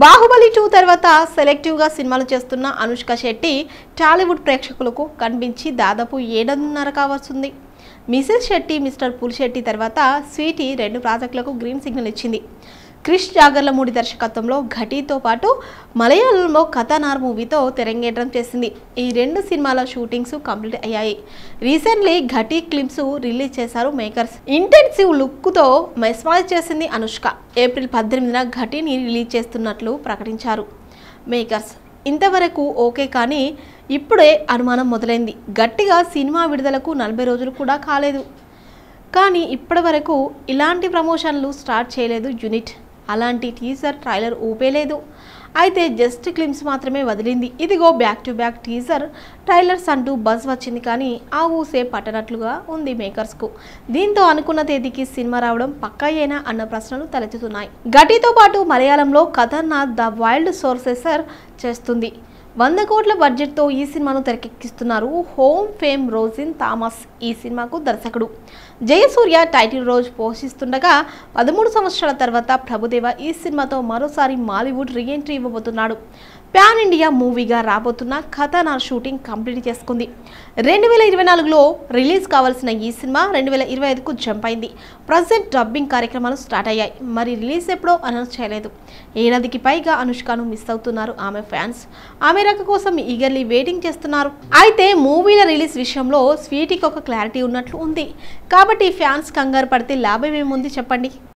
బాహుబలి 2 తర్వాత సెలెక్టివ్గా సినిమాలు చేస్తున్న అనుష్క శెట్టి టాలీవుడ్ ప్రేక్షకులకు కనిపించి దాదాపు 7.5 కావస్తుంది. మిసెస్ శెట్టి మిస్టర్ పులిశెట్టి తర్వాత స్వీటీ 2 ప్రాజెక్టులకు గ్రీన్ సిగ్నల్ ఇచ్చింది. క్రిష్ జాగర్లమూడి దర్శకత్వంలో ఘటీతో పాటు మలయాళంలో కథనార్ మూవీతో తెరంగేట్రం చేసింది. ఈ 2 సినిమాల షూటింగ్స్ కంప్లీట్ అయ్యాయి. రీసెంట్లీ ఘటీ క్లిప్స్ రిలీజ్ చేశారు మేకర్స్. ఇంటెన్సివ్ లుక్తో మెస్మరైజ్ చేసింది అనుష్క. ఏప్రిల్ 18న ఘటీని రిలీజ్ చేస్తున్నట్లు ప్రకటించారు మేకర్స్. ఇంతవరకు ఓకే, కానీ ఇప్పుడే అనుమానం మొదలైంది. గట్టిగా సినిమా విడుదలకు 40 రోజులు కూడా కాలేదు, కానీ ఇప్పటి వరకు ఇలాంటి ప్రమోషన్లు స్టార్ట్ చేయలేదు యూనిట్. అలాంటి టీజర్ ట్రైలర్ ఊపేలేదు. అయితే జస్ట్ క్లిప్స్ మాత్రమే వదిలింది. ఇదిగో back to back teaser trailers అంటూ బజ్ వచ్చింది, కానీ ఆ ఊసే పట్టనట్లుగా ఉంది మేకర్స్కు. దీంతో అనుకున్న తేదీకి సినిమా రావడం పక్కాయేనా అన్న ప్రశ్నలు తలెత్తుతున్నాయి. ఘటీతో పాటు మలయాళంలో ఖతర్నాక్ ద వైల్డ్ సోర్సెసర్ చేస్తుంది. 100 కోట్ల బడ్జెట్తో ఈ సినిమాను తెరకెక్కిస్తున్నారు హోమ్ ఫేమ్ రోజిన్ థామస్. ఈ సినిమాకు దర్శకుడు జయసూర్య టైటిల్ రోల్ పోషిస్తుండగా 13 సంవత్సరాల తర్వాత ప్రభుదేవ ఈ సినిమాతో మరోసారి మాలీవుడ్ రీఎంట్రీ ఇవ్వబోతున్నాడు. పాన్ ఇండియా మూవీగా రాబోతున్న ఖతర్నాక్ షూటింగ్ కంప్లీట్ చేసుకుంది. 2024లో రిలీజ్ కావాల్సిన ఈ సినిమా 2025కు జంప్ అయింది. ప్రజెంట్ డబ్బింగ్ కార్యక్రమాలు స్టార్ట్ అయ్యాయి. మరి రిలీజ్ ఎప్పుడో అనౌన్స్ చేయలేదు. ఏడాదికి పైగా అనుష్కను మిస్ అవుతున్నారు ఆమె ఫ్యాన్స్. ఆమె రాక కోసం ఈగర్లీ వెయిటింగ్ చేస్తున్నారు. అయితే మూవీల రిలీజ్ విషయంలో స్వీటీకి ఒక క్లారిటీ ఉన్నట్లు ఉంది. కాబట్టి ఫ్యాన్స్ కంగారు పడితే లాభం ఏముంది చెప్పండి.